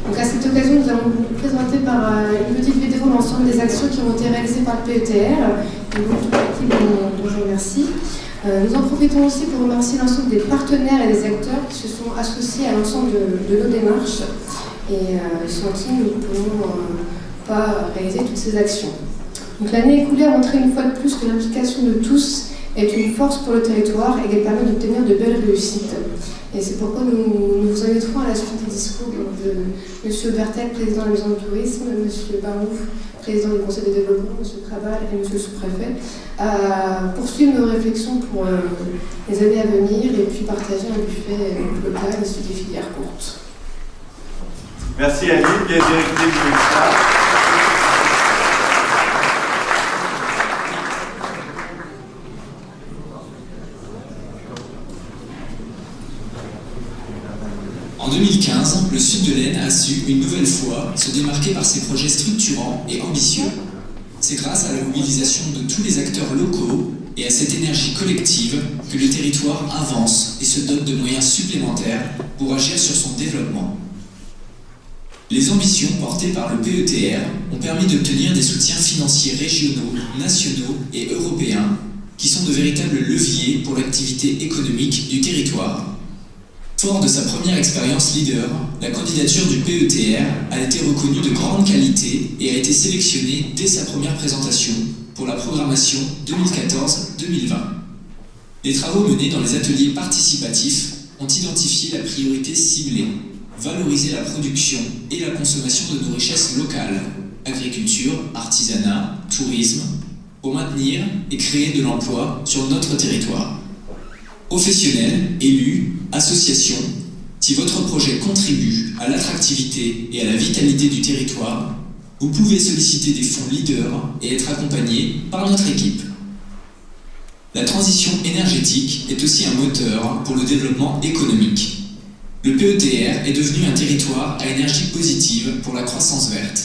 Donc à cette occasion, nous allons vous présenter par une petite vidéo l'ensemble des actions qui ont été réalisées par le PETR, et donc toute l'équipe dont je remercie. Nous en profitons aussi pour remercier l'ensemble des partenaires et des acteurs qui se sont associés à l'ensemble de nos démarches et sans qui nous ne pourrons pas réaliser toutes ces actions. Donc l'année écoulée a montré une fois de plus que l'implication de tous est une force pour le territoire et qu'elle permet d'obtenir de belles réussites. Et c'est pourquoi nous vous inviterons à la suite des discours de M. Bertel, président de la Maison du Tourisme, M. Barouf, président du Conseil de développement, M. Krabal et M. le sous-préfet, à poursuivre nos réflexions pour les années à venir et puis partager un buffet local issu des filières courtes. Merci Annie, bien directrice du MEXA. En 2015, le Sud de l'Aisne a su, une nouvelle fois, se démarquer par ses projets structurants et ambitieux. C'est grâce à la mobilisation de tous les acteurs locaux et à cette énergie collective que le territoire avance et se dote de moyens supplémentaires pour agir sur son développement. Les ambitions portées par le PETR ont permis d'obtenir des soutiens financiers régionaux, nationaux et européens qui sont de véritables leviers pour l'activité économique du territoire. Fort de sa première expérience leader, la candidature du PETR a été reconnue de grande qualité et a été sélectionnée dès sa première présentation pour la programmation 2014-2020. Les travaux menés dans les ateliers participatifs ont identifié la priorité ciblée, valoriser la production et la consommation de nos richesses locales, agriculture, artisanat, tourisme, pour maintenir et créer de l'emploi sur notre territoire. Professionnels, élus, associations, si votre projet contribue à l'attractivité et à la vitalité du territoire, vous pouvez solliciter des fonds leaders et être accompagné par notre équipe. La transition énergétique est aussi un moteur pour le développement économique. Le PETR est devenu un territoire à énergie positive pour la croissance verte.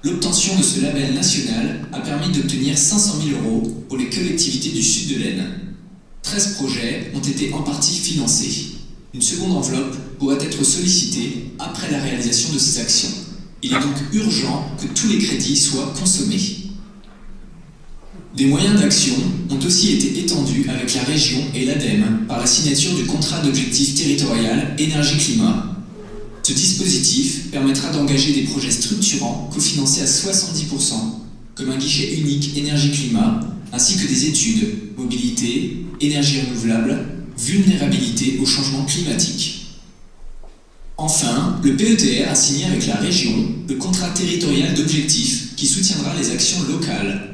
L'obtention de ce label national a permis d'obtenir 500 000 € pour les collectivités du Sud de l'Aisne. 13 projets ont été en partie financés. Une seconde enveloppe pourrait être sollicitée après la réalisation de ces actions. Il est donc urgent que tous les crédits soient consommés. Des moyens d'action ont aussi été étendus avec la région et l'ADEME par la signature du contrat d'objectif territorial énergie-climat. Ce dispositif permettra d'engager des projets structurants cofinancés à 70%, comme un guichet unique énergie-climat, ainsi que des études, mobilité, énergie renouvelable, vulnérabilité au changement climatique. Enfin, le PETR a signé avec la région le contrat territorial d'objectifs qui soutiendra les actions locales.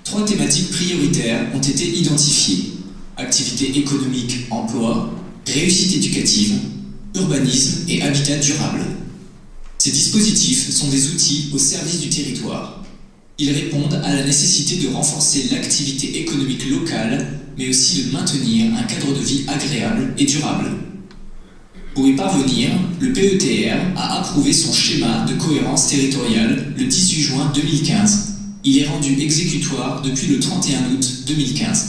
3 thématiques prioritaires ont été identifiées: activité économique, emploi, réussite éducative, urbanisme et habitat durable. Ces dispositifs sont des outils au service du territoire. Ils répondent à la nécessité de renforcer l'activité économique locale, mais aussi de maintenir un cadre de vie agréable et durable. Pour y parvenir, le PETR a approuvé son schéma de cohérence territoriale le 18 juin 2015. Il est rendu exécutoire depuis le 31 août 2015.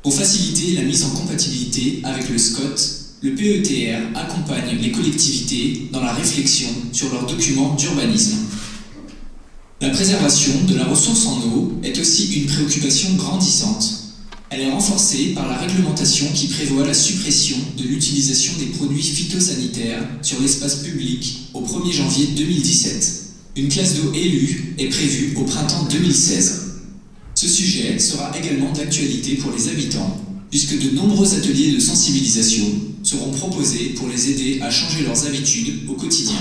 Pour faciliter la mise en compatibilité avec le SCOT, le PETR accompagne les collectivités dans la réflexion sur leurs documents d'urbanisme. La préservation de la ressource en eau est aussi une préoccupation grandissante. Elle est renforcée par la réglementation qui prévoit la suppression de l'utilisation des produits phytosanitaires sur l'espace public au 1er janvier 2017. Une classe d'eau élue est prévue au printemps 2016. Ce sujet sera également d'actualité pour les habitants, puisque de nombreux ateliers de sensibilisation seront proposés pour les aider à changer leurs habitudes au quotidien.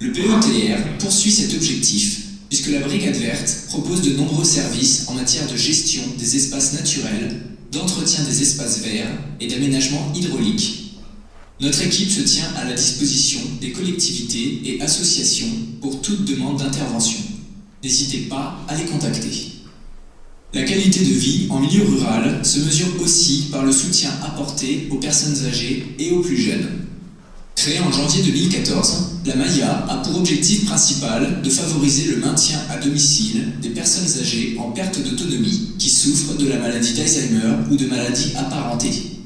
Le PETR poursuit cet objectif, puisque la Brigade Verte propose de nombreux services en matière de gestion des espaces naturels, d'entretien des espaces verts et d'aménagement hydraulique. Notre équipe se tient à la disposition des collectivités et associations pour toute demande d'intervention. N'hésitez pas à les contacter. La qualité de vie en milieu rural se mesure aussi par le soutien apporté aux personnes âgées et aux plus jeunes. Créée en janvier 2014, la MAIA a pour objectif principal de favoriser le maintien à domicile des personnes âgées en perte d'autonomie qui souffrent de la maladie d'Alzheimer ou de maladies apparentées.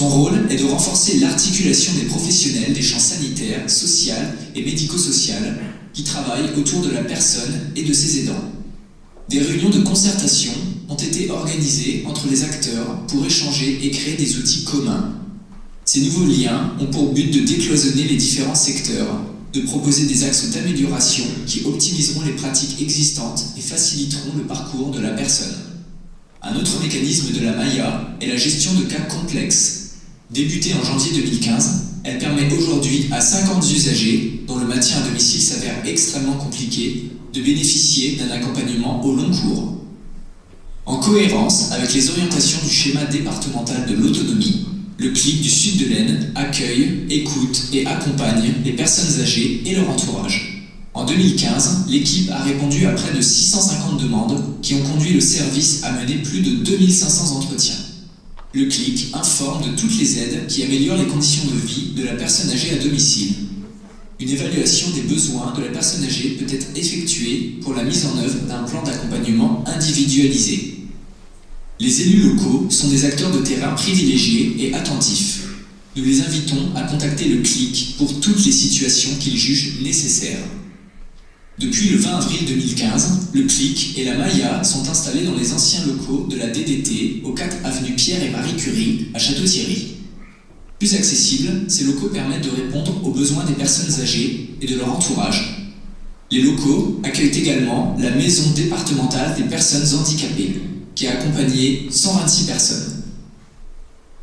Son rôle est de renforcer l'articulation des professionnels des champs sanitaires, social et médico-social qui travaillent autour de la personne et de ses aidants. Des réunions de concertation ont été organisées entre les acteurs pour échanger et créer des outils communs. Ces nouveaux liens ont pour but de décloisonner les différents secteurs, de proposer des axes d'amélioration qui optimiseront les pratiques existantes et faciliteront le parcours de la personne. Un autre mécanisme de la MAIA est la gestion de cas complexes. Débutée en janvier 2015, elle permet aujourd'hui à 50 usagers, dont le maintien à domicile s'avère extrêmement compliqué, de bénéficier d'un accompagnement au long cours. En cohérence avec les orientations du schéma départemental de l'autonomie, le CLIC du Sud de l'Aisne accueille, écoute et accompagne les personnes âgées et leur entourage. En 2015, l'équipe a répondu à près de 650 demandes qui ont conduit le service à mener plus de 2500 entretiens. Le CLIC informe de toutes les aides qui améliorent les conditions de vie de la personne âgée à domicile. Une évaluation des besoins de la personne âgée peut être effectuée pour la mise en œuvre d'un plan d'accompagnement individualisé. Les élus locaux sont des acteurs de terrain privilégiés et attentifs. Nous les invitons à contacter le CLIC pour toutes les situations qu'ils jugent nécessaires. Depuis le 20 avril 2015, le CLIC et la MAIA sont installés dans les anciens locaux de la DDT aux 4 avenue Pierre et Marie Curie à Château-Thierry. Plus accessibles, ces locaux permettent de répondre aux besoins des personnes âgées et de leur entourage. Les locaux accueillent également la Maison départementale des personnes handicapées, qui a accompagné 126 personnes.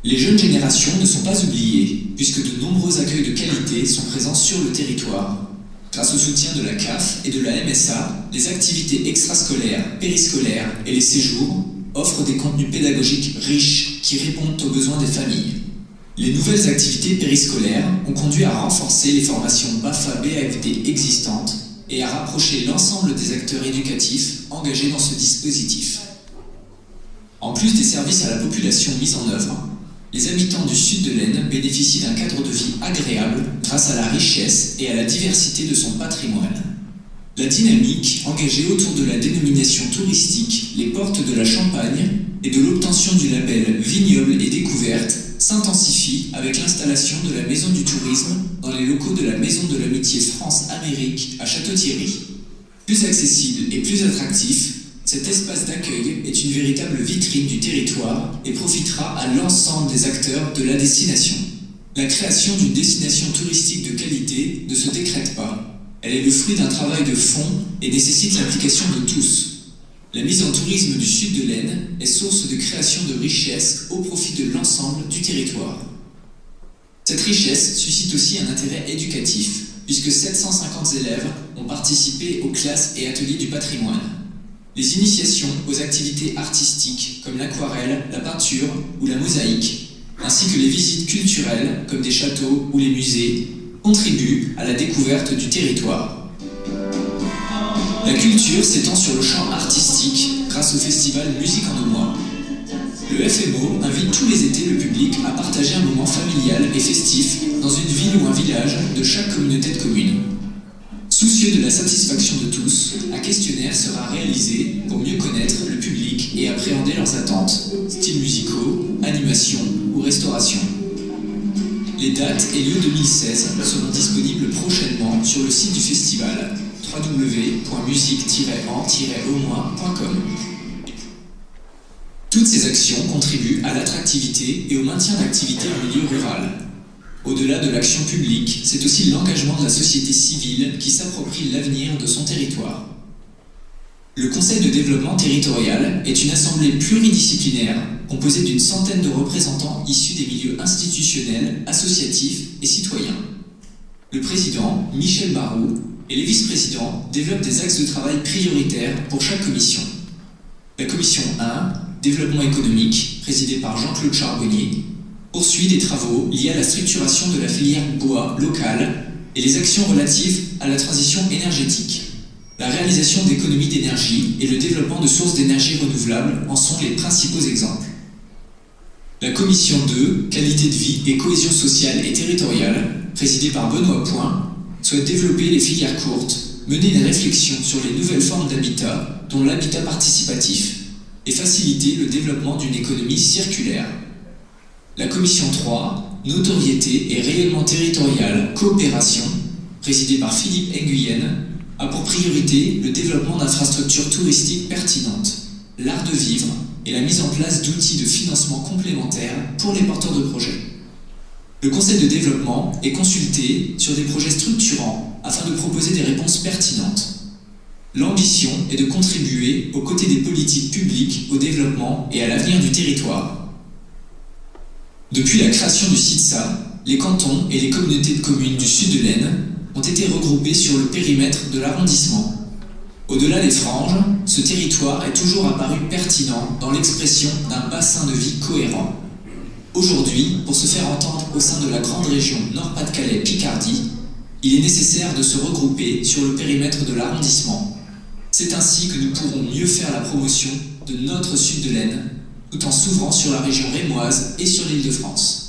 Les jeunes générations ne sont pas oubliées, puisque de nombreux accueils de qualité sont présents sur le territoire. Grâce au soutien de la CAF et de la MSA, les activités extrascolaires, périscolaires et les séjours offrent des contenus pédagogiques riches qui répondent aux besoins des familles. Les nouvelles activités périscolaires ont conduit à renforcer les formations BAFA-BAFD existantes et à rapprocher l'ensemble des acteurs éducatifs engagés dans ce dispositif. En plus des services à la population mis en œuvre, les habitants du Sud de l'Aisne bénéficient d'un cadre de vie agréable grâce à la richesse et à la diversité de son patrimoine. La dynamique engagée autour de la dénomination touristique Les Portes de la Champagne et de l'obtention du label Vignoble et Découverte s'intensifie avec l'installation de la Maison du Tourisme dans les locaux de la Maison de l'Amitié France-Amérique à Château-Thierry. Plus accessible et plus attractif, cet espace d'accueil est une véritable vitrine du territoire et profitera à l'ensemble des acteurs de la destination. La création d'une destination touristique de qualité ne se décrète pas. Elle est le fruit d'un travail de fond et nécessite l'implication de tous. La mise en tourisme du Sud de l'Aisne est source de création de richesses au profit de l'ensemble du territoire. Cette richesse suscite aussi un intérêt éducatif, puisque 750 élèves ont participé aux classes et ateliers du patrimoine. Les initiations aux activités artistiques comme l'aquarelle, la peinture ou la mosaïque, ainsi que les visites culturelles comme des châteaux ou les musées, contribuent à la découverte du territoire. La culture s'étend sur le champ artistique grâce au festival Musique en Aumois. Le FMO invite tous les étés le public à partager un moment familial et festif dans une ville ou un village de chaque communauté de communes. Soucieux de la satisfaction de tous, un questionnaire sera réalisé pour mieux connaître le public et appréhender leurs attentes, styles musicaux, animation ou restauration. Les dates et lieux 2016 seront disponibles prochainement sur le site du festival www.musique-en-aumois.com. Toutes ces actions contribuent à l'attractivité et au maintien d'activités en milieu rural. Au-delà de l'action publique, c'est aussi l'engagement de la société civile qui s'approprie l'avenir de son territoire. Le Conseil de développement territorial est une assemblée pluridisciplinaire composée d'une centaine de représentants issus des milieux institutionnels, associatifs et citoyens. Le président, Michel Barou, et les vice-présidents développent des axes de travail prioritaires pour chaque commission. La commission 1, Développement économique, présidée par Jean-Claude Charbonnier, poursuit des travaux liés à la structuration de la filière bois locale et les actions relatives à la transition énergétique. La réalisation d'économies d'énergie et le développement de sources d'énergie renouvelables en sont les principaux exemples. La commission 2, Qualité de vie et cohésion sociale et territoriale, présidée par Benoît Point, souhaite développer les filières courtes, mener une réflexion sur les nouvelles formes d'habitat, dont l'habitat participatif, et faciliter le développement d'une économie circulaire. La commission 3, Notoriété et rayonnement territorial, coopération, présidée par Philippe Nguyen, a pour priorité le développement d'infrastructures touristiques pertinentes, l'art de vivre et la mise en place d'outils de financement complémentaires pour les porteurs de projets. Le Conseil de développement est consulté sur des projets structurants afin de proposer des réponses pertinentes. L'ambition est de contribuer aux côtés des politiques publiques au développement et à l'avenir du territoire. Depuis la création du CITSA, les cantons et les communautés de communes du sud de l'Aisne ont été regroupés sur le périmètre de l'arrondissement. Au-delà des franges, ce territoire est toujours apparu pertinent dans l'expression d'un bassin de vie cohérent. Aujourd'hui, pour se faire entendre au sein de la grande région Nord-Pas-de-Calais-Picardie, il est nécessaire de se regrouper sur le périmètre de l'arrondissement. C'est ainsi que nous pourrons mieux faire la promotion de notre sud de l'Aisne, tout en s'ouvrant sur la région rémoise et sur l'Île-de-France.